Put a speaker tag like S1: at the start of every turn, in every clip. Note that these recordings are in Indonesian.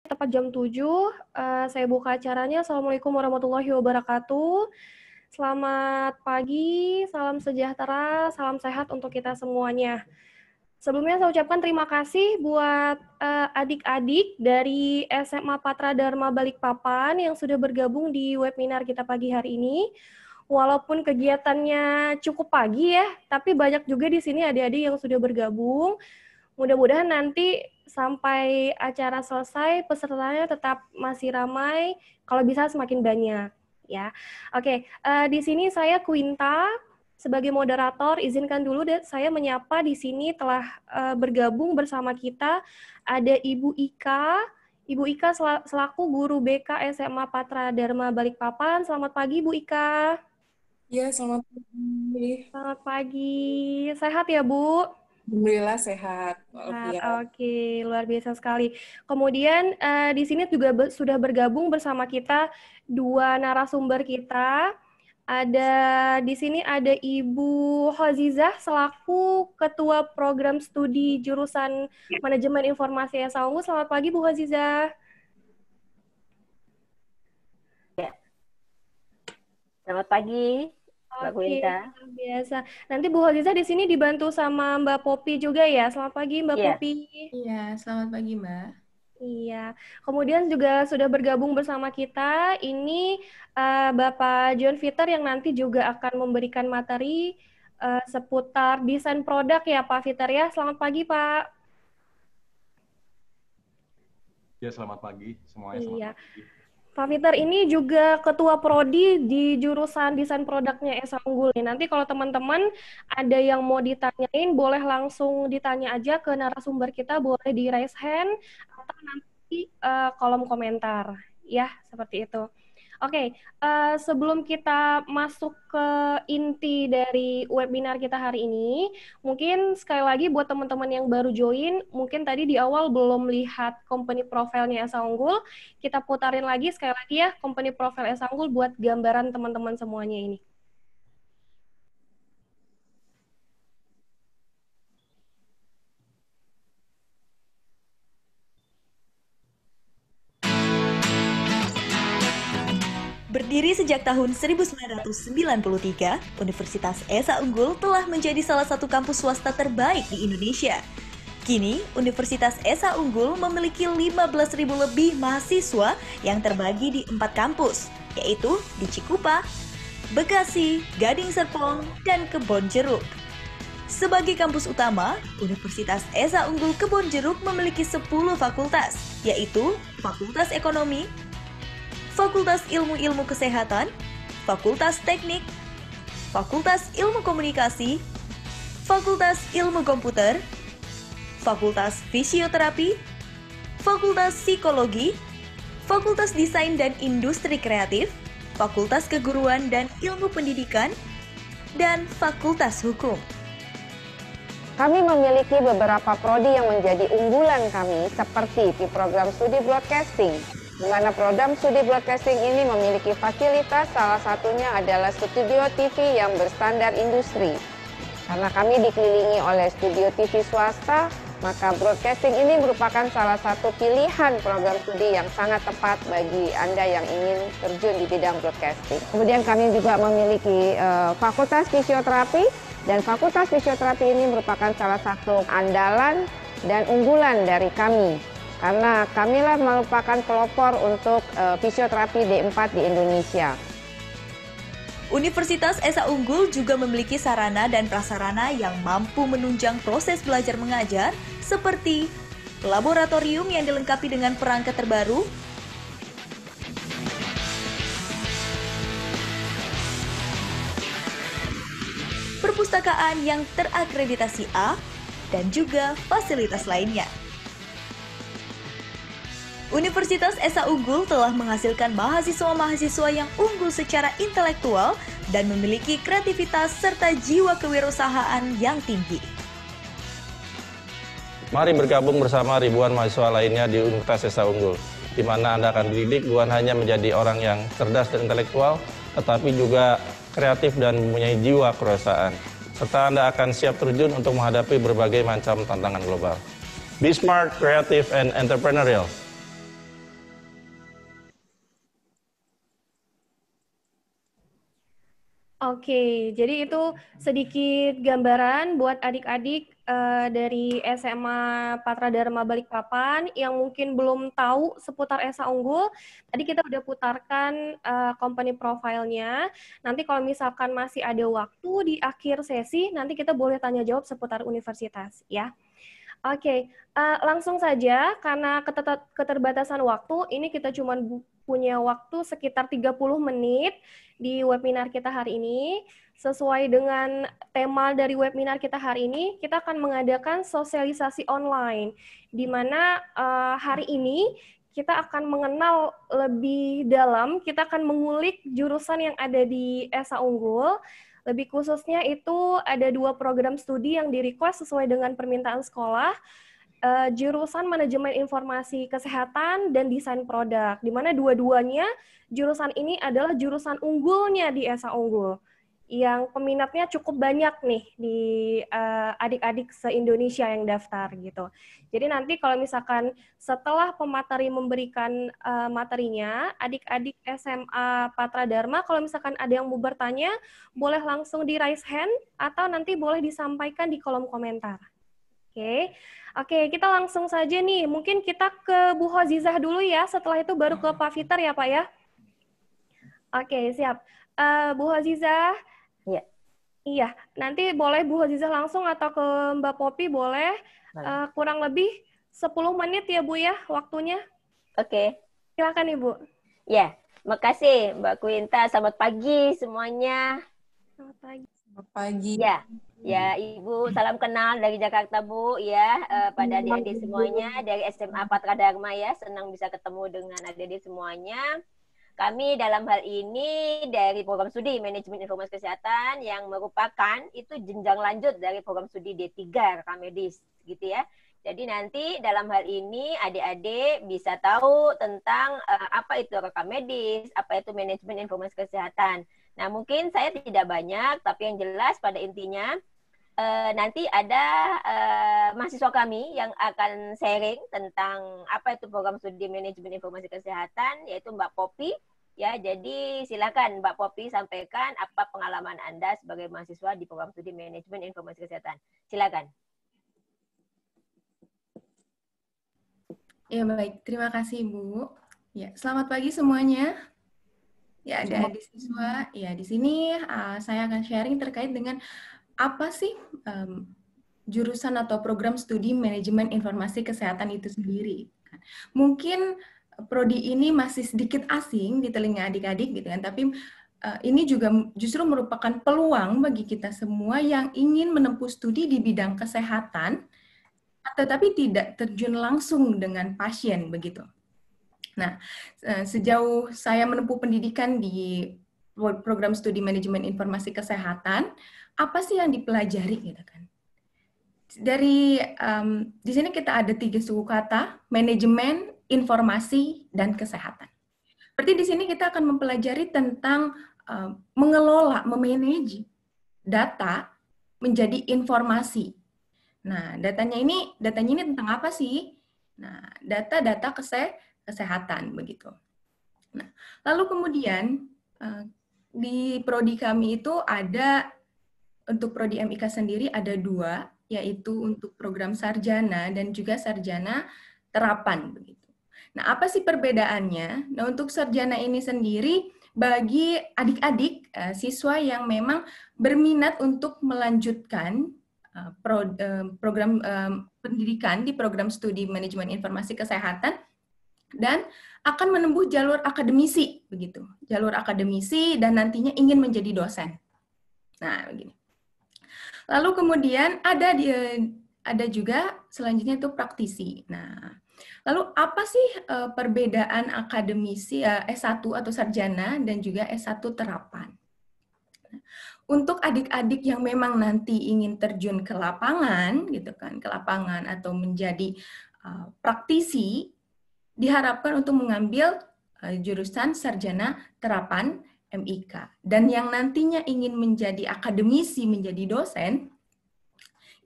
S1: Tepat jam 7, saya buka acaranya. Assalamualaikum warahmatullahi wabarakatuh. Selamat pagi, salam sejahtera, salam sehat untuk kita semuanya. Sebelumnya saya ucapkan terima kasih buat adik-adik dari SMA Patra Dharma Balikpapan yang sudah bergabung di webinar kita pagi hari ini. Walaupun kegiatannya cukup pagi ya, tapi banyak juga di sini adik-adik yang sudah bergabung. Mudah-mudahan nanti sampai acara selesai pesertanya tetap masih ramai, kalau bisa semakin banyak ya. Oke, di sini saya Quinta sebagai moderator. Izinkan dulu saya menyapa di sini telah bergabung bersama kita ada Ibu Ika. Ibu Ika selaku guru BK SMA Patra Dharma Balikpapan. Selamat pagi Bu Ika.
S2: Ya, selamat pagi.
S1: Selamat pagi. Sehat ya Bu?
S2: Alhamdulillah sehat.
S1: Oke, luar biasa sekali. Kemudian di sini juga sudah bergabung bersama kita dua narasumber kita. Di sini ada Ibu Hozizah selaku Ketua Program Studi Jurusan Manajemen Informasi SA Unggul. Selamat pagi Bu Hozizah.
S3: Ya. Selamat pagi, Mbak
S1: Oke,
S3: Quinta.
S1: luar biasa. Nanti Bu Hozizah di sini dibantu sama Mbak Popi juga ya. Selamat pagi Mbak
S3: Iya.
S1: Popi.
S2: Iya, selamat pagi Mbak.
S1: Iya, kemudian juga sudah bergabung bersama kita ini Bapak John Fitter yang nanti juga akan memberikan materi seputar desain produk ya Pak Fitter ya. Selamat pagi Pak.
S4: Ya, selamat pagi semuanya.
S1: Iya.
S4: Selamat pagi.
S1: Pak Fitter ini juga ketua prodi di jurusan desain produknya SA Unggul nih. Nanti kalau teman-teman ada yang mau ditanyain, boleh langsung ditanya aja ke narasumber kita, boleh di raise hand atau nanti kolom komentar, ya seperti itu. Oke, sebelum kita masuk ke inti dari webinar kita hari ini, mungkin sekali lagi buat teman-teman yang baru join, mungkin tadi di awal belum lihat company profile-nya SA Unggul, kita putarin lagi sekali lagi ya company profile SA Unggul buat gambaran teman-teman semuanya ini.
S5: Berdiri sejak tahun 1993, Universitas Esa Unggul telah menjadi salah satu kampus swasta terbaik di Indonesia. Kini, Universitas Esa Unggul memiliki 15.000 lebih mahasiswa yang terbagi di 4 kampus, yaitu di Cikupa, Bekasi, Gading Serpong, dan Kebonjeruk. Sebagai kampus utama, Universitas Esa Unggul Kebonjeruk memiliki 10 fakultas, yaitu Fakultas Ekonomi, Fakultas Ilmu-Ilmu Kesehatan, Fakultas Teknik, Fakultas Ilmu Komunikasi, Fakultas Ilmu Komputer, Fakultas Fisioterapi, Fakultas Psikologi, Fakultas Desain dan Industri Kreatif, Fakultas Keguruan dan Ilmu Pendidikan, dan Fakultas Hukum.
S6: Kami memiliki beberapa prodi yang menjadi unggulan kami seperti di program studi broadcasting, di mana program studi broadcasting ini memiliki fasilitas, salah satunya adalah studio TV yang berstandar industri. Karena kami dikelilingi oleh studio TV swasta, maka broadcasting ini merupakan salah satu pilihan program studi yang sangat tepat bagi Anda yang ingin terjun di bidang broadcasting. Kemudian kami juga memiliki Fakultas Fisioterapi, dan Fakultas Fisioterapi ini merupakan salah satu andalan dan unggulan dari kami. Karena kamilah merupakan pelopor untuk fisioterapi D4 di Indonesia.
S5: Universitas Esa Unggul juga memiliki sarana dan prasarana yang mampu menunjang proses belajar mengajar seperti laboratorium yang dilengkapi dengan perangkat terbaru, perpustakaan yang terakreditasi A, dan juga fasilitas lainnya. Universitas Esa Unggul telah menghasilkan mahasiswa-mahasiswa yang unggul secara intelektual dan memiliki kreativitas serta jiwa kewirausahaan yang tinggi.
S7: Mari bergabung bersama ribuan mahasiswa lainnya di Universitas Esa Unggul, di mana Anda akan dididik bukan hanya menjadi orang yang cerdas dan intelektual, tetapi juga kreatif dan mempunyai jiwa kewirausahaan. Serta Anda akan siap terjun untuk menghadapi berbagai macam tantangan global. Be smart, creative, and entrepreneurial.
S1: Oke, jadi itu sedikit gambaran buat adik-adik dari SMA Patra Dharma Balikpapan yang mungkin belum tahu seputar ESA Unggul. Tadi kita udah putarkan company profile-nya. Nanti kalau misalkan masih ada waktu di akhir sesi, nanti kita boleh tanya jawab seputar universitas, ya. Oke, langsung saja karena keterbatasan waktu, ini kita cuma punya waktu sekitar 30 menit di webinar kita hari ini. Sesuai dengan tema dari webinar kita hari ini, kita akan mengadakan sosialisasi online, di mana hari ini kita akan mengenal lebih dalam, kita akan mengulik jurusan yang ada di ESA Unggul. Lebih khususnya itu ada 2 program studi yang di-request sesuai dengan permintaan sekolah, jurusan Manajemen Informasi Kesehatan dan Desain Produk, di mana dua-duanya jurusan ini adalah jurusan unggulnya di ESA Unggul, yang peminatnya cukup banyak nih di adik-adik se-Indonesia yang daftar gitu. Jadi nanti kalau misalkan setelah pemateri memberikan materinya, adik-adik SMA Patra Dharma, kalau misalkan ada yang mau bertanya, boleh langsung di raise hand atau nanti boleh disampaikan di kolom komentar. Oke, kita langsung saja nih. Mungkin kita ke Bu Hozizah dulu ya, setelah itu baru ke Pak Fitar ya Pak ya. Oke, siap. Bu Hozizah. Iya, nanti boleh Bu Hozizah langsung atau ke Mbak Popi boleh. Kurang lebih 10 menit ya Bu ya waktunya.
S3: Oke.
S1: Silakan Ibu.
S3: Ya, makasih Mbak Quinta. Selamat pagi semuanya.
S1: Selamat pagi.
S2: Selamat pagi.
S3: Ya, Ibu, salam kenal dari Jakarta, Bu, ya, pada adik-adik semuanya dari SMA Patra Dharma ya, senang bisa ketemu dengan adik-adik semuanya. Kami dalam hal ini dari program studi Manajemen Informasi Kesehatan yang merupakan itu jenjang lanjut dari program studi D3 rekam medis, gitu ya. Jadi nanti dalam hal ini adik-adik bisa tahu tentang apa itu rekam medis, apa itu Manajemen Informasi Kesehatan. Nah, mungkin saya tidak banyak, tapi yang jelas pada intinya nanti ada mahasiswa kami yang akan sharing tentang apa itu program studi Manajemen Informasi Kesehatan, yaitu Mbak Popi. Ya, jadi silakan Mbak Popi sampaikan apa pengalaman Anda sebagai mahasiswa di program studi Manajemen Informasi Kesehatan. Silakan.
S2: Ya, baik. Terima kasih, Bu. Ya, selamat pagi semuanya. Ya, ada adik siswa. Ya, di sini saya akan sharing terkait dengan apa sih jurusan atau program studi Manajemen Informasi Kesehatan itu sendiri. Mungkin prodi ini masih sedikit asing di telinga adik-adik gitu kan, tapi ini juga justru merupakan peluang bagi kita semua yang ingin menempuh studi di bidang kesehatan, tetapi tidak terjun langsung dengan pasien begitu. Nah, sejauh saya menempuh pendidikan di program studi Manajemen Informasi Kesehatan, apa sih yang dipelajari gitu kan? Dari di sini kita ada 3 suku kata: manajemen, informasi, dan kesehatan. Berarti di sini kita akan mempelajari tentang mengelola, memanage data menjadi informasi. Nah, datanya ini tentang apa sih? Nah, data kesehatan begitu. Nah, lalu kemudian di prodi kami itu ada, untuk prodi MIK sendiri ada 2, yaitu untuk program sarjana dan juga sarjana terapan begitu. Nah, apa sih perbedaannya? Nah, untuk sarjana ini sendiri bagi adik-adik siswa yang memang berminat untuk melanjutkan program pendidikan di program studi Manajemen Informasi Kesehatan dan akan menempuh jalur akademisi begitu. Jalur akademisi dan nantinya ingin menjadi dosen. Nah, begini. Lalu kemudian ada juga selanjutnya itu praktisi. Nah, lalu apa sih perbedaan akademisi S1 atau sarjana dan juga S1 terapan? Untuk adik-adik yang memang nanti ingin terjun ke lapangan gitu kan, ke lapangan atau menjadi praktisi, diharapkan untuk mengambil jurusan sarjana terapan MIK. Dan yang nantinya ingin menjadi akademisi, menjadi dosen,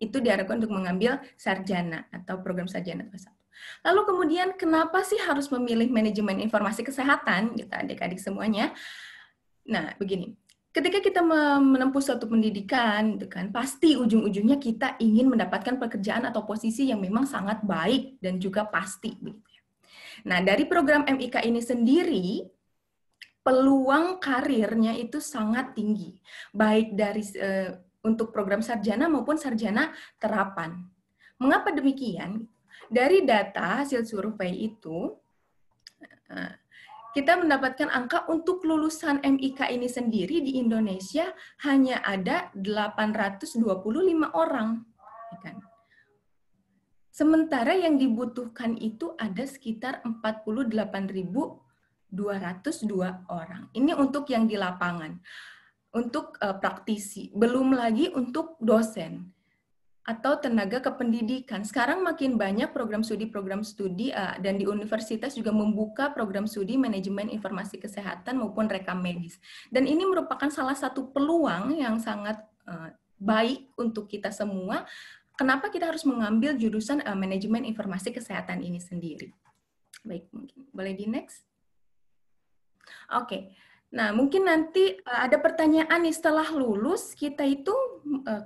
S2: itu diharapkan untuk mengambil sarjana atau program sarjana S1. Lalu kemudian kenapa sih harus memilih Manajemen Informasi Kesehatan, gitu adik-adik semuanya? Nah, begini. ketika kita menempuh suatu pendidikan, gitu kan, pasti ujung-ujungnya kita ingin mendapatkan pekerjaan atau posisi yang memang sangat baik dan juga pasti. Begitu. Nah, dari program MIK ini sendiri, peluang karirnya itu sangat tinggi, baik dari untuk program sarjana maupun sarjana terapan. Mengapa demikian? Dari data hasil survei itu, kita mendapatkan angka untuk lulusan MIK ini sendiri di Indonesia hanya ada 825 orang. Sementara yang dibutuhkan itu ada sekitar 48.202 orang. Ini untuk yang di lapangan, untuk praktisi. Belum lagi untuk dosen atau tenaga kependidikan. Sekarang makin banyak program studi dan di universitas juga membuka program studi manajemen informasi kesehatan maupun rekam medis. Dan ini merupakan salah satu peluang yang sangat baik untuk kita semua. Kenapa kita harus mengambil jurusan manajemen informasi kesehatan ini sendiri? Baik, mungkin boleh di next. Oke. Nah, mungkin nanti ada pertanyaan nih, setelah lulus kita itu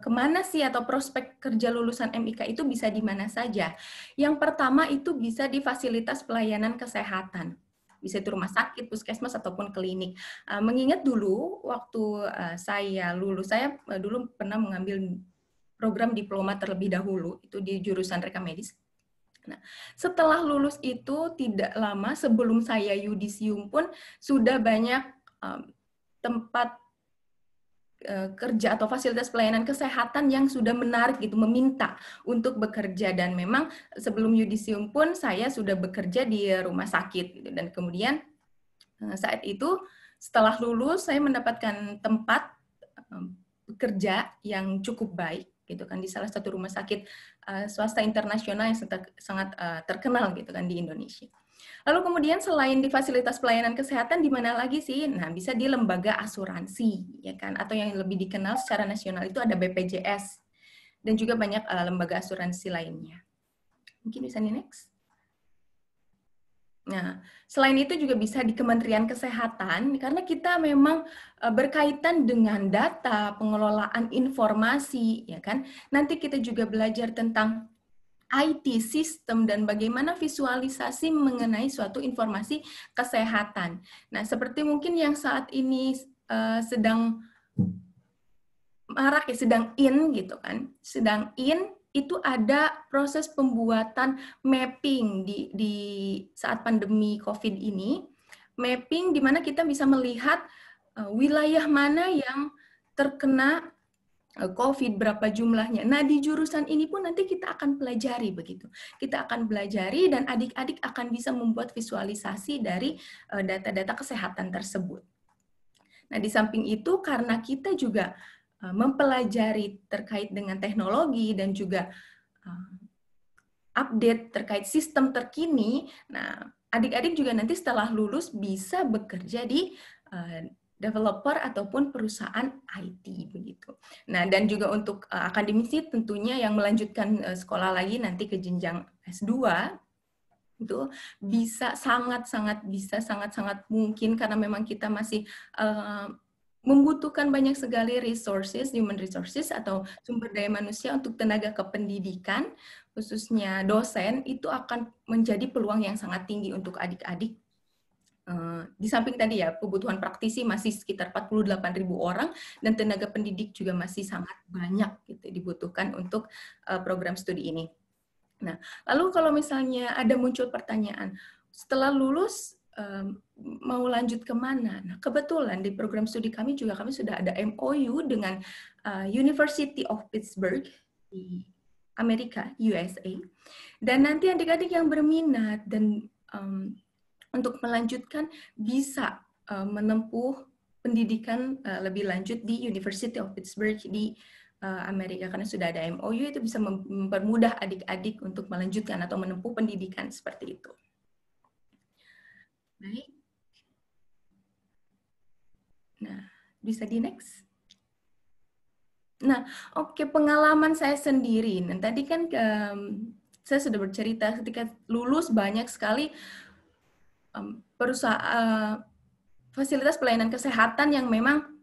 S2: kemana sih, atau prospek kerja lulusan MIK itu bisa di mana saja? Yang pertama itu bisa di fasilitas pelayanan kesehatan. Bisa di rumah sakit, puskesmas, ataupun klinik. Mengingat dulu waktu saya lulus, saya dulu pernah mengambil program diploma terlebih dahulu, itu di jurusan rekam medis. Nah, setelah lulus itu tidak lama sebelum saya yudisium pun sudah banyak tempat kerja atau fasilitas pelayanan kesehatan yang sudah menarik gitu, meminta untuk bekerja. Dan memang sebelum yudisium pun saya sudah bekerja di rumah sakit gitu. Dan kemudian saat itu setelah lulus saya mendapatkan tempat bekerja yang cukup baik gitu kan di salah satu rumah sakit swasta internasional yang sangat terkenal gitu kan di Indonesia. Lalu kemudian selain di fasilitas pelayanan kesehatan, di mana lagi sih? Nah, bisa di lembaga asuransi, ya kan? Atau yang lebih dikenal secara nasional itu ada BPJS. Dan juga banyak lembaga asuransi lainnya. Mungkin bisa di next. Nah, selain itu juga bisa di Kementerian Kesehatan, karena kita memang berkaitan dengan data, pengelolaan informasi, ya kan? Nanti kita juga belajar tentang IT sistem dan bagaimana visualisasi mengenai suatu informasi kesehatan. Nah, seperti mungkin yang saat ini sedang marak ya, sedang in gitu kan, sedang in itu ada proses pembuatan mapping di saat pandemi COVID ini, mapping di mana kita bisa melihat wilayah mana yang terkena COVID, berapa jumlahnya. Nah, di jurusan ini pun nanti kita akan pelajari begitu. Kita akan pelajari dan adik-adik akan bisa membuat visualisasi dari data-data kesehatan tersebut. Nah, di samping itu karena kita juga mempelajari terkait dengan teknologi dan juga update terkait sistem terkini, nah, adik-adik juga nanti setelah lulus bisa bekerja di developer ataupun perusahaan IT begitu. Nah, dan juga untuk akademisi tentunya yang melanjutkan sekolah lagi nanti ke jenjang S2 itu bisa sangat mungkin karena memang kita masih membutuhkan banyak sekali resources, human resources atau sumber daya manusia untuk tenaga kependidikan, khususnya dosen, itu akan menjadi peluang yang sangat tinggi untuk adik-adik. Di samping tadi ya, kebutuhan praktisi masih sekitar 48.000 orang, dan tenaga pendidik juga masih sangat banyak gitu dibutuhkan untuk program studi ini. Nah, lalu kalau misalnya ada muncul pertanyaan, setelah lulus mau lanjut kemana? Nah, kebetulan di program studi kami juga kami sudah ada MOU dengan University of Pittsburgh di Amerika, USA, dan nanti adik-adik yang berminat dan untuk melanjutkan bisa menempuh pendidikan lebih lanjut di University of Pittsburgh di Amerika, karena sudah ada MOU, itu bisa mempermudah adik-adik untuk melanjutkan atau menempuh pendidikan seperti itu. Baik. Nah, bisa di next. Nah, oke, pengalaman saya sendiri. Nah, tadi kan saya sudah bercerita ketika lulus banyak sekali perusahaan fasilitas pelayanan kesehatan yang memang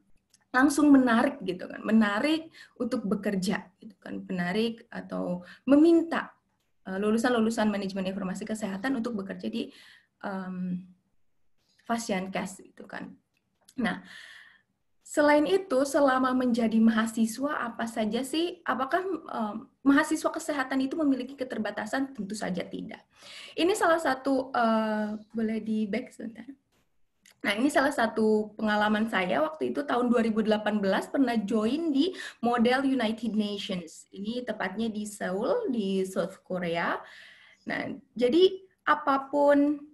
S2: langsung menarik gitu kan, menarik untuk bekerja gitu kan, menarik atau meminta lulusan-lulusan manajemen informasi kesehatan untuk bekerja di Fasiankes gitu kan. Nah, selain itu, selama menjadi mahasiswa, apa saja sih? Apakah mahasiswa kesehatan itu memiliki keterbatasan? Tentu saja tidak. Ini salah satu, boleh di back sebentar. Nah, ini salah satu pengalaman saya waktu itu tahun 2018 pernah join di Model United Nations. Ini tepatnya di Seoul, di South Korea. Nah, jadi apapun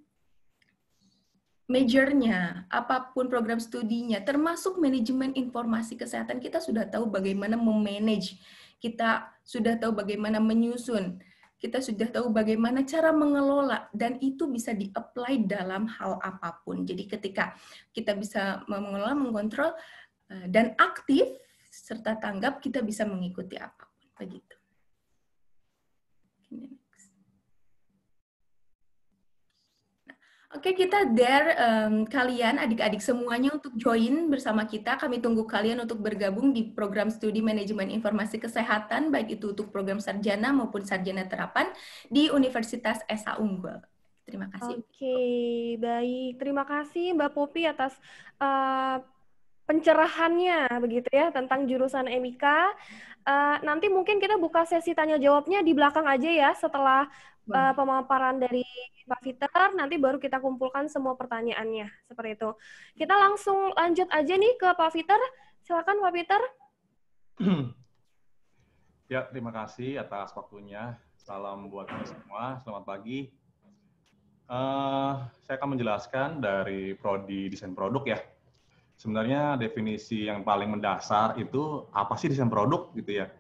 S2: majornya, apapun program studinya, termasuk manajemen informasi kesehatan, kita sudah tahu bagaimana memanage, kita sudah tahu bagaimana menyusun, kita sudah tahu bagaimana cara mengelola, dan itu bisa di-apply dalam hal apapun. Jadi ketika kita bisa mengelola, mengontrol, dan aktif, serta tanggap, kita bisa mengikuti apapun. Begitu. Oke, kita dare kalian, adik-adik semuanya untuk join bersama kita. Kami tunggu kalian untuk bergabung di program studi manajemen informasi kesehatan, baik itu untuk program sarjana maupun sarjana terapan di Universitas Esa Unggul. Terima kasih.
S1: Oke, baik. Terima kasih Mbak Popi atas pencerahannya begitu ya tentang jurusan MIK. Nanti mungkin kita buka sesi tanya jawabnya di belakang aja ya setelah pemaparan dari Pak Peter, nanti baru kita kumpulkan semua pertanyaannya seperti itu. Kita langsung lanjut aja nih ke Pak Peter. Silakan Pak Peter.
S4: Ya, terima kasih atas waktunya. Salam buat kita semua. Selamat pagi. Saya akan menjelaskan dari prodi desain produk ya. Sebenarnya definisi yang paling mendasar itu apa sih desain produk gitu ya.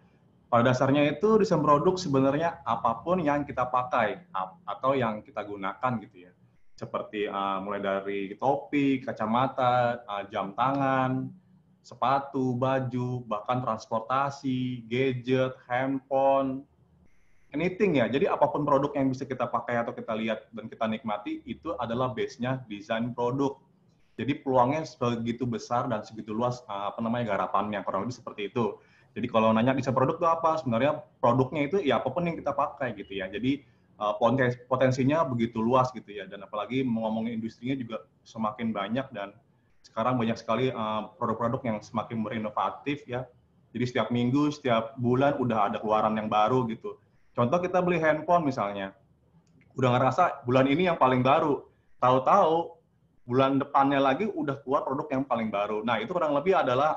S4: Pada dasarnya itu desain produk sebenarnya apapun yang kita pakai atau yang kita gunakan gitu ya. Seperti mulai dari topi, kacamata, jam tangan, sepatu, baju, bahkan transportasi, gadget, handphone, anything ya. Jadi apapun produk yang bisa kita pakai atau kita lihat dan kita nikmati itu adalah base-nya desain produk. Jadi peluangnya sebegitu besar dan segitu luas garapannya, kurang lebih seperti itu. Jadi kalau nanya desain produk itu apa, sebenarnya produknya itu ya apapun yang kita pakai gitu ya. Jadi potensinya begitu luas gitu ya. Dan apalagi ngomongin industrinya juga semakin banyak dan sekarang banyak sekali produk-produk yang semakin berinovatif ya. Jadi setiap minggu, setiap bulan udah ada keluaran yang baru gitu. Contoh kita beli handphone misalnya, udah ngerasa bulan ini yang paling baru. Tahu-tahu bulan depannya lagi udah keluar produk yang paling baru. Nah itu kurang lebih adalah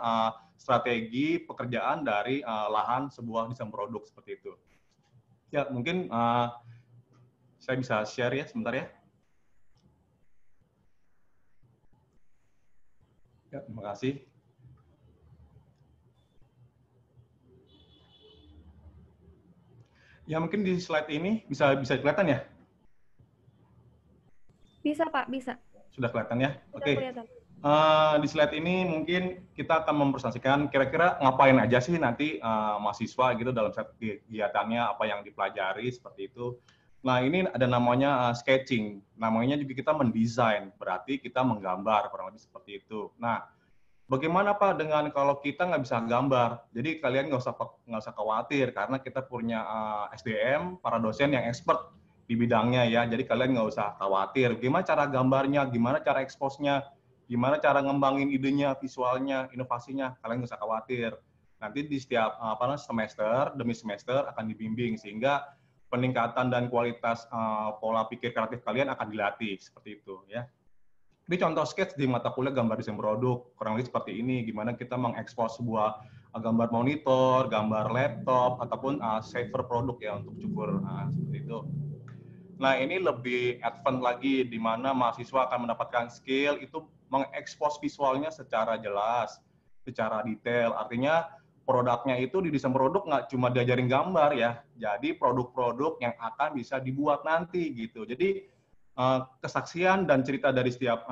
S4: strategi pekerjaan dari lahan sebuah desain produk seperti itu. Ya, mungkin saya bisa share ya sebentar ya. Ya, terima kasih. Ya, mungkin di slide ini bisa kelihatan ya?
S1: Bisa, Pak, bisa.
S4: Sudah kelihatan ya? Oke.
S1: Kelihatan.
S4: Di slide ini mungkin kita akan mempresentasikan kira-kira ngapain aja sih nanti mahasiswa gitu dalam kegiatannya, apa yang dipelajari seperti itu. Nah ini ada namanya sketching, namanya juga kita mendesain, berarti kita menggambar, kurang lebih seperti itu. Nah bagaimana Pak dengan kalau kita nggak bisa gambar? Jadi kalian nggak usah khawatir karena kita punya SDM, para dosen yang expert di bidangnya ya. Jadi kalian nggak usah khawatir. Gimana cara gambarnya? Gimana cara expose-nya? Gimana cara ngembangin idenya, visualnya, inovasinya, kalian nggak usah khawatir. Nanti di setiap semester demi semester akan dibimbing sehingga peningkatan dan kualitas pola pikir kreatif kalian akan dilatih seperti itu ya. Ini contoh sketch di mata kuliah gambar desain produk, kurang lebih seperti ini. Gimana kita mengekspos sebuah gambar monitor, gambar laptop ataupun saver produk ya untuk cukur seperti itu. Nah ini lebih advance lagi di mana mahasiswa akan mendapatkan skill itu mengekspos visualnya secara jelas, secara detail. Artinya produknya itu di desain produk nggak cuma diajarin gambar ya, jadi produk-produk yang akan bisa dibuat nanti gitu. Jadi kesaksian dan cerita dari setiap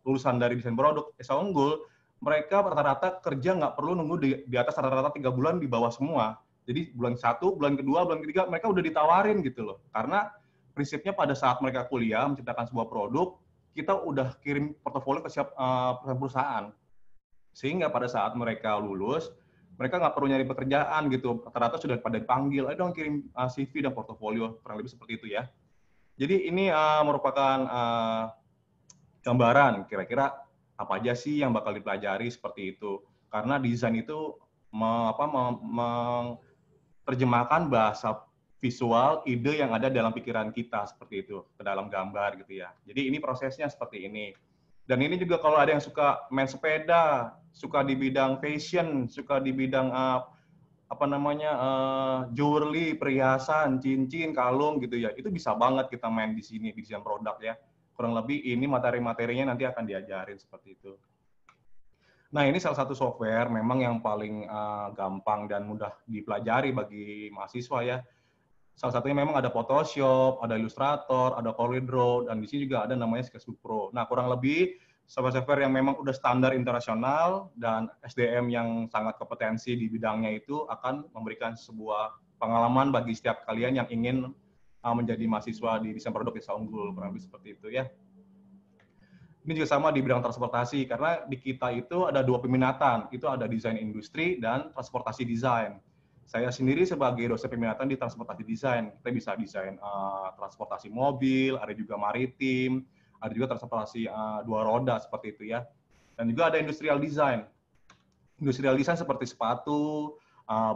S4: lulusan dari desain produk Esa Unggul, mereka rata-rata kerja nggak perlu nunggu di atas rata-rata 3 bulan di bawah semua. Jadi bulan 1, bulan kedua, bulan ketiga mereka udah ditawarin gitu loh. Karena prinsipnya pada saat mereka kuliah menciptakan sebuah produk, kita udah kirim portofolio ke perusahaan. Sehingga pada saat mereka lulus, mereka nggak perlu nyari pekerjaan gitu. Rata-rata sudah pada dipanggil, ayo dong kirim CV dan portofolio, kurang lebih seperti itu ya. Jadi ini merupakan gambaran kira-kira apa aja sih yang bakal dipelajari seperti itu. Karena desain itu menerjemahkan bahasa visual, ide yang ada dalam pikiran kita seperti itu ke dalam gambar gitu ya. Jadi ini prosesnya seperti ini. Dan ini juga kalau ada yang suka main sepeda, suka di bidang fashion, suka di bidang jewelry, perhiasan, cincin, kalung gitu ya. Itu bisa banget kita main di sini di desain produk ya. Kurang lebih ini materi-materinya nanti akan diajarin seperti itu. Nah, ini salah satu software memang yang paling gampang dan mudah dipelajari bagi mahasiswa ya. Salah satunya memang ada Photoshop, ada Illustrator, ada CorelDRAW, dan di sini juga ada namanya Sketchbook Pro. Nah, kurang lebih software-software yang memang udah standar internasional dan SDM yang sangat kompetensi di bidangnya itu akan memberikan sebuah pengalaman bagi setiap kalian yang ingin menjadi mahasiswa di desain produk Esa Unggul, kurang lebih seperti itu ya. Ini juga sama di bidang transportasi, karena di kita itu ada 2 peminatan, itu ada desain industri dan transportasi desain. Saya sendiri sebagai dosen peminatan di transportasi desain, kita bisa desain transportasi mobil, ada juga maritim, ada juga transportasi 2 roda seperti itu ya. Dan juga ada industrial design. Industrial design seperti sepatu,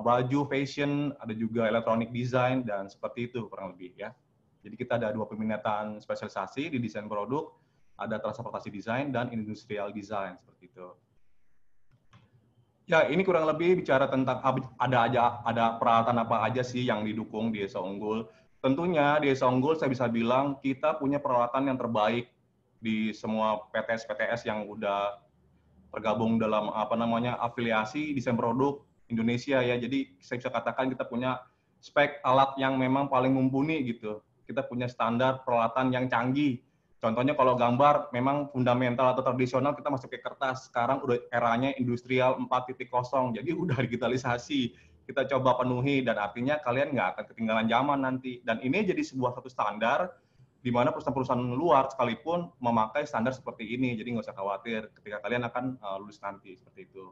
S4: baju, fashion, ada juga electronic design dan seperti itu kurang lebih ya. Jadi kita ada 2 peminatan spesialisasi di desain produk, ada transportasi design dan industrial design seperti itu. Ya, ini kurang lebih bicara tentang ada peralatan apa aja sih yang didukung di Esa Unggul. Tentunya di Esa Unggul saya bisa bilang kita punya peralatan yang terbaik di semua PTS-PTS yang udah tergabung dalam afiliasi desain produk Indonesia ya. Jadi saya bisa katakan kita punya spek alat yang memang paling mumpuni gitu. Kita punya standar peralatan yang canggih. Contohnya kalau gambar memang fundamental atau tradisional kita masuk ke kertas. Sekarang udah eranya industrial 4.0, jadi udah digitalisasi. Kita coba penuhi dan artinya kalian nggak akan ketinggalan zaman nanti. Dan ini jadi sebuah satu standar di mana perusahaan-perusahaan luar sekalipun memakai standar seperti ini. Jadi nggak usah khawatir ketika kalian akan lulus nanti seperti itu.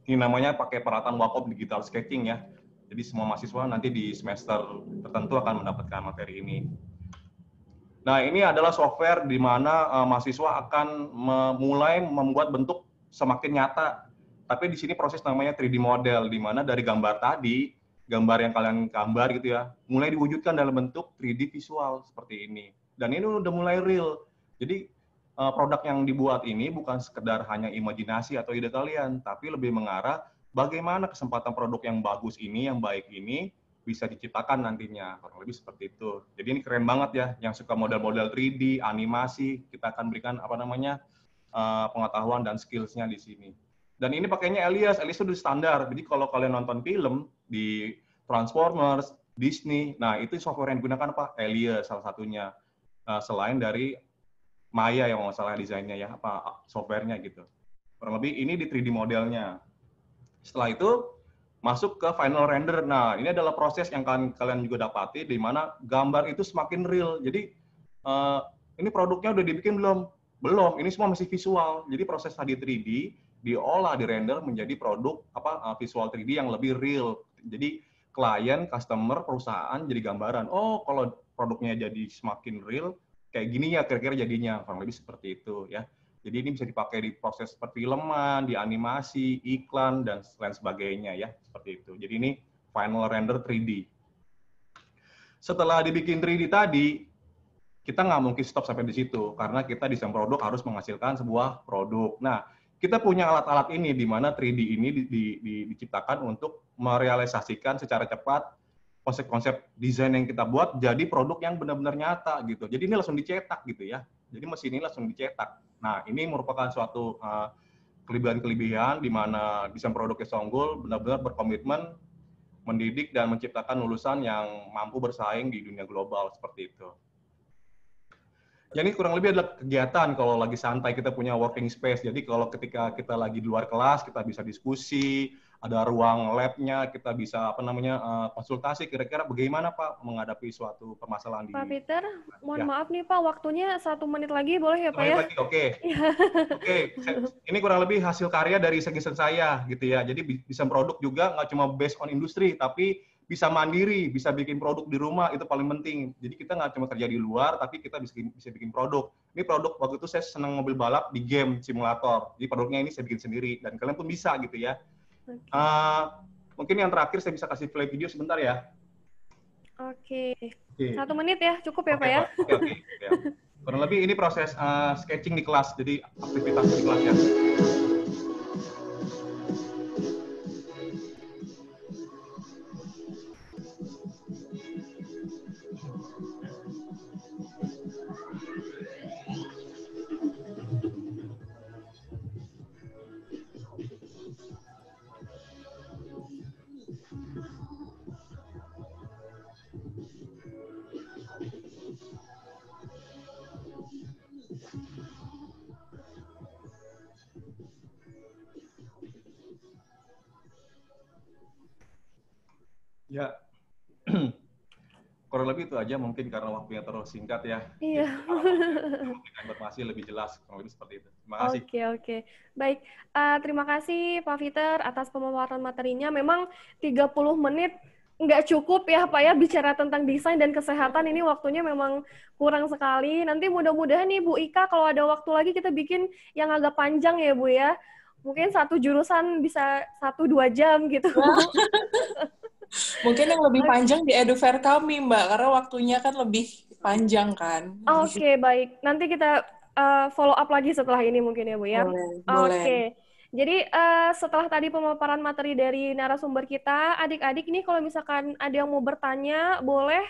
S4: Ini namanya pakai peralatan Wacom digital sketching ya. Jadi semua mahasiswa nanti di semester tertentu akan mendapatkan materi ini. Nah, ini adalah software di mana mahasiswa akan mulai membuat bentuk semakin nyata. Tapi di sini proses namanya 3D model, di mana dari gambar tadi, gambar yang kalian gambar gitu ya, mulai diwujudkan dalam bentuk 3D visual seperti ini. Dan ini udah mulai real. Jadi produk yang dibuat ini bukan sekedar hanya imajinasi atau ide kalian, tapi lebih mengarah bagaimana kesempatan produk yang bagus ini, yang baik ini, bisa diciptakan nantinya, kurang lebih seperti itu. Jadi ini keren banget ya, yang suka model-model 3D, animasi, kita akan berikan pengetahuan dan skills-nya di sini. Dan ini pakainya Alias itu udah standar. Jadi kalau kalian nonton film di Transformers, Disney, nah itu software yang digunakan apa? Alias salah satunya. Selain dari Maya yang nggak salah desainnya ya, software-nya gitu. Kurang lebih ini di 3D modelnya. Setelah itu masuk ke final render. Nah, ini adalah proses yang kalian juga dapati di mana gambar itu semakin real. Jadi ini produknya udah dibikin belum? Belum. Ini semua masih visual. Jadi proses tadi 3D diolah, dirender menjadi produk visual 3D yang lebih real. Jadi klien, customer, perusahaan jadi gambaran. Oh, kalau produknya jadi semakin real, kayak gini ya kira-kira jadinya. Kurang lebih seperti itu ya. Jadi ini bisa dipakai di proses perfilman, di animasi, iklan, dan lain sebagainya ya, seperti itu. Jadi ini final render 3D. Setelah dibikin 3D tadi, kita nggak mungkin stop sampai di situ, karena kita desain produk harus menghasilkan sebuah produk. Nah, kita punya alat-alat ini, di mana 3D ini diciptakan untuk merealisasikan secara cepat konsep-konsep desain yang kita buat jadi produk yang benar-benar nyata gitu. Jadi ini langsung dicetak gitu ya. Jadi mesin ini langsung dicetak. Nah, ini merupakan suatu kelebihan-kelebihan di mana desain produk Esa Unggul benar-benar berkomitmen mendidik dan menciptakan lulusan yang mampu bersaing di dunia global seperti itu. Jadi kurang lebih adalah kegiatan kalau lagi santai kita punya working space. Jadi kalau ketika kita lagi di luar kelas kita bisa diskusi, ada ruang lab-nya, kita bisa konsultasi kira-kira bagaimana Pak menghadapi suatu permasalahan di.
S1: Pak Peter, mohon maaf nih Pak, waktunya 1 menit lagi boleh ya Pak ya?
S4: Lagi, oke. Oke, ini kurang lebih hasil karya dari segisan saya gitu ya. Jadi bisa produk juga nggak cuma based on industri, tapi bisa mandiri, bisa bikin produk di rumah, itu paling penting. Jadi kita nggak cuma kerja di luar, tapi kita bisa bikin produk. Ini produk, waktu itu saya senang mobil balap di game simulator. Jadi produknya ini saya bikin sendiri, dan kalian pun bisa gitu ya. Mungkin yang terakhir saya bisa kasih play video sebentar ya.
S1: Oke. 1 menit ya, cukup ya Pak ya?
S4: Oke. Ya. Kurang lebih ini proses sketching di kelas, jadi aktivitas di kelasnya. Ya, kurang lebih itu aja mungkin karena waktunya terlalu singkat ya.
S1: Iya.
S4: Memberikan informasi lebih jelas, kurang lebih seperti itu. Terima kasih.
S1: Oke. Baik, terima kasih Pak Peter atas pemaparan materinya. Memang 30 menit nggak cukup ya Pak ya bicara tentang desain dan kesehatan, ini waktunya memang kurang sekali. Nanti mudah-mudahan nih Bu Ika kalau ada waktu lagi kita bikin yang agak panjang ya Bu ya. Mungkin satu jurusan bisa 1-2 jam gitu.
S8: Mungkin yang lebih panjang di EduFair kami, Mbak, karena waktunya kan lebih panjang kan.
S1: Oke, baik. Nanti kita follow up lagi setelah ini mungkin ya, Bu ya.
S8: Boleh.
S1: Oke. Jadi setelah tadi pemaparan materi dari narasumber kita, adik-adik ini kalau misalkan ada yang mau bertanya, boleh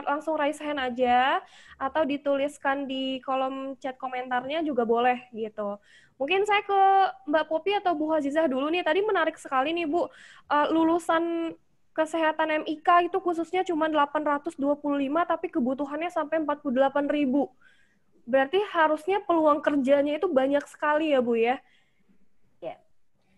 S1: langsung raise hand aja, atau dituliskan di kolom chat komentarnya juga boleh gitu. Mungkin saya ke Mbak Popi atau Bu Hazizah dulu nih. Tadi menarik sekali nih Bu, lulusan kesehatan MIK itu khususnya cuma 825, tapi kebutuhannya sampai 48.000. Berarti harusnya peluang kerjanya itu banyak sekali ya Bu ya?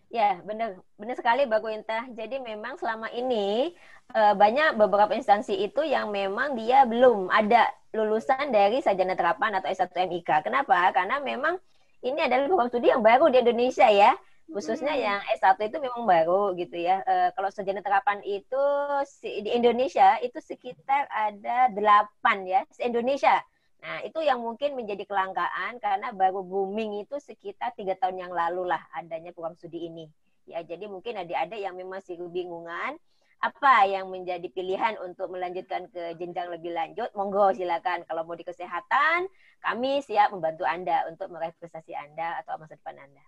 S3: Ya, benar sekali Mbak Quinta. Jadi memang selama ini banyak beberapa instansi itu yang memang dia belum ada lulusan dari sarjana terapan atau S1 MIK. Kenapa? Karena memang ini adalah program studi yang baru di Indonesia ya. Khususnya yang S1 itu memang baru gitu ya. Kalau sarjana terapan itu di Indonesia itu sekitar ada 8 ya, se-Indonesia. Nah, itu yang mungkin menjadi kelangkaan karena baru booming itu sekitar 3 tahun yang lalu lah adanya program studi ini. Ya, jadi mungkin adik-adik yang memang masih kebingungan apa yang menjadi pilihan untuk melanjutkan ke jenjang lebih lanjut, monggo silakan. Kalau mau di kesehatan, kami siap membantu Anda untuk meraih prestasi Anda atau masa depan Anda.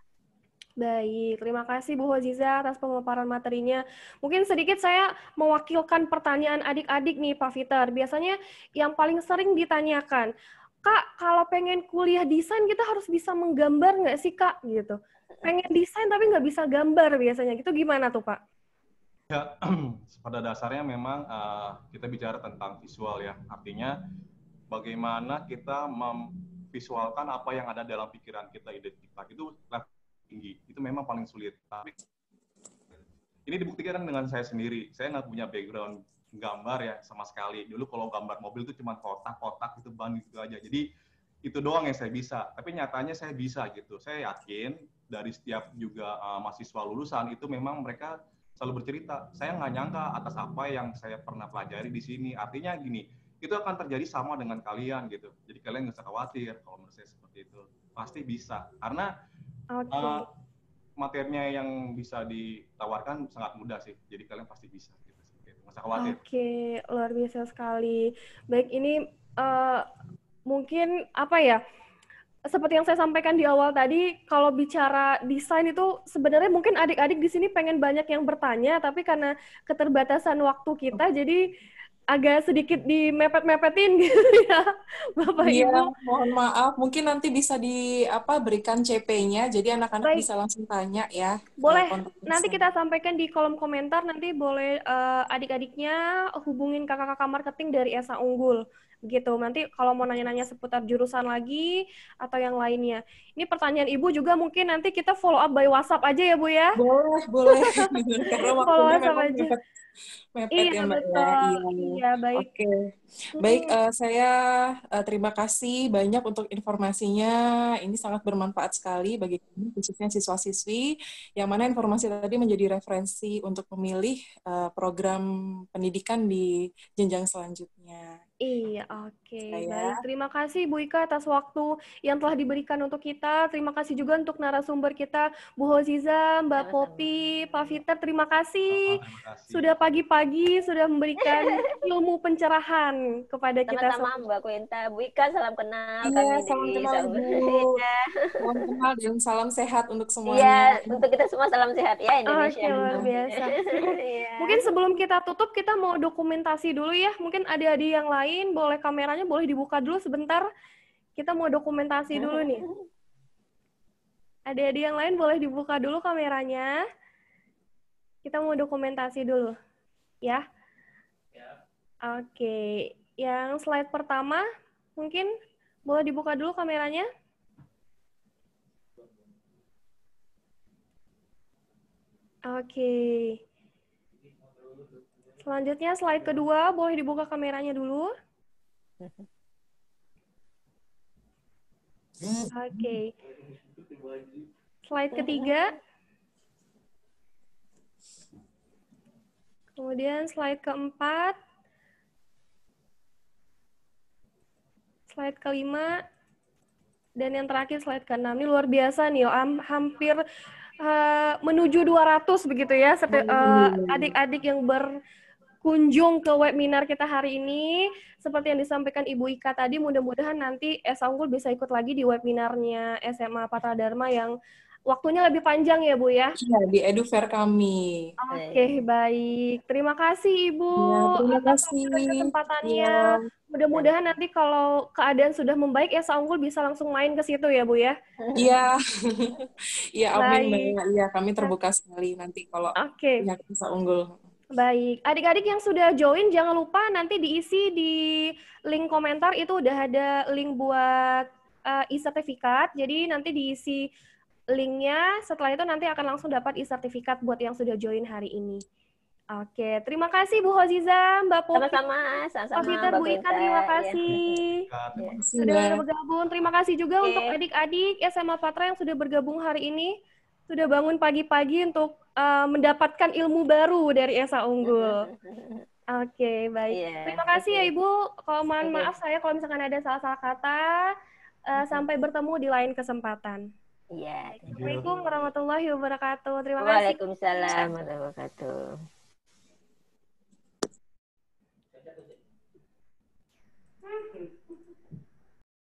S1: Baik, terima kasih Bu Hoziza atas pemaparan materinya. Mungkin sedikit saya mewakilkan pertanyaan adik-adik nih Pak Peter. Biasanya yang paling sering ditanyakan, Kak, kalau pengen kuliah desain kita harus bisa menggambar nggak sih Kak? Gitu. Pengen desain tapi nggak bisa gambar biasanya. Gitu gimana tuh Pak?
S4: Ya, pada dasarnya memang kita bicara tentang visual ya. Artinya bagaimana kita memvisualkan apa yang ada dalam pikiran kita, ide kita. Itu tinggi, itu memang paling sulit. Tapi ini dibuktikan dengan saya sendiri. Saya nggak punya background gambar ya sama sekali. Dulu kalau gambar mobil itu cuma kotak-kotak itu ban gitu aja. Jadi itu doang yang saya bisa. Tapi nyatanya saya bisa gitu. Saya yakin dari setiap juga mahasiswa lulusan itu memang mereka selalu bercerita. Saya nggak nyangka atas apa yang saya pernah pelajari di sini. Artinya gini, itu akan terjadi sama dengan kalian gitu. Jadi kalian nggak usah khawatir kalau menurut saya seperti itu. Pasti bisa. Karena materinya yang bisa ditawarkan sangat mudah sih, jadi kalian pasti bisa. Gitu. Nggak usah khawatir.
S1: Oke, luar biasa sekali. Baik, ini mungkin apa ya? Seperti yang saya sampaikan di awal tadi, kalau bicara desain itu sebenarnya mungkin adik-adik di sini pengen banyak yang bertanya, tapi karena keterbatasan waktu kita, jadi agak sedikit dimepet-mepetin gitu ya, Bapak Ibu.
S8: Iya, mohon maaf. Mungkin nanti bisa berikan CP-nya, jadi anak-anak bisa langsung tanya ya.
S1: Boleh, nanti kita sampaikan di kolom komentar, nanti boleh adik-adiknya hubungin kakak-kakak marketing dari ESA Unggul. Gitu. Nanti kalau mau nanya-nanya seputar jurusan lagi atau yang lainnya. Ini pertanyaan Ibu juga mungkin nanti kita follow up by WhatsApp aja ya, Bu ya?
S8: Boleh. Karena
S1: Follow
S8: waktunya
S1: WhatsApp
S8: memang
S1: aja.
S8: mepet
S1: Iya,
S8: ya, Mbak ya.
S1: betul.
S8: Iya.
S1: Iya, baik.
S8: Oke. Baik, saya terima kasih banyak untuk informasinya. Ini sangat bermanfaat sekali bagi kami, khususnya siswa-siswi, yang mana informasi tadi menjadi referensi untuk memilih program pendidikan di jenjang selanjutnya.
S1: Iya, oke.
S8: Saya.
S1: Baik, terima kasih Bu Ika atas waktu yang telah diberikan untuk kita. Terima kasih juga untuk narasumber kita, Bu Hoziza, Mbak Popi, Pak Fiter. Terima kasih.
S4: Terima kasih.
S1: Sudah pagi-pagi, sudah memberikan ilmu pencerahan kepada kita
S3: Sama-sama
S1: semua.
S3: Mbak Quinta. Bu Ika, salam kenal
S8: Iya,
S3: kami
S8: salam
S3: di
S8: kenal
S3: Esa
S8: Ibu.
S3: Unggul.
S8: Salam kenal dan salam sehat untuk
S3: Iya,
S8: semuanya.
S3: untuk kita semua salam sehat ya Indonesia.
S1: Oke, luar biasa.
S3: Iya.
S1: Mungkin sebelum kita tutup, kita mau dokumentasi dulu ya. Mungkin adik-adik yang lain, kameranya boleh dibuka dulu sebentar. Kita mau dokumentasi dulu nih. Adik-adik yang lain boleh dibuka dulu kameranya. Kita mau dokumentasi dulu. Ya. Oke. Yang slide pertama, mungkin boleh dibuka dulu kameranya. Oke. Selanjutnya slide kedua, boleh dibuka kameranya dulu. Oke. Slide ketiga. Kemudian slide keempat. Slide kelima. Dan yang terakhir slide ke-6. Ini luar biasa nih, hampir menuju 200 begitu ya, adik-adik yang berkunjung ke webinar kita hari ini. Seperti yang disampaikan Ibu Ika tadi, mudah-mudahan nanti Esa Unggul bisa ikut lagi di webinarnya SMA Patra Dharma yang waktunya lebih panjang ya Bu ya?
S8: Iya, di EduFair kami.
S1: Oke, baik. Terima kasih Ibu
S8: Ya, terima
S1: atas
S8: kasih.
S1: kesempatannya.
S8: Ya.
S1: Mudah-mudahan nanti kalau keadaan sudah membaik, Esa Unggul bisa langsung main ke situ ya Bu ya?
S8: Iya. Iya, amin
S1: Baik.
S8: Mbak. Iya, kami terbuka sekali nanti kalau pihak Esa Unggul.
S1: Baik, adik-adik yang sudah join jangan lupa nanti diisi di link komentar, itu udah ada link buat e-sertifikat. Jadi nanti diisi linknya, setelah itu nanti akan langsung dapat e-sertifikat buat yang sudah join hari ini. Oke, terima kasih Bu Hoziza, Mbak Popi, Pak Fiter, Bu Ika, terima kasih sudah bergabung. Terima kasih juga untuk adik-adik SMA Patra yang sudah bergabung hari ini, sudah bangun pagi-pagi untuk mendapatkan ilmu baru dari Esa Unggul. Oke, baik. Terima kasih ya Ibu. Kalau mohon maaf saya kalau misalkan ada salah-salah kata. Sampai bertemu di lain kesempatan.
S3: Iya.
S1: Assalamualaikum warahmatullahi wabarakatuh. Terima kasih.
S3: Waalaikumsalam warahmatullahi wabarakatuh.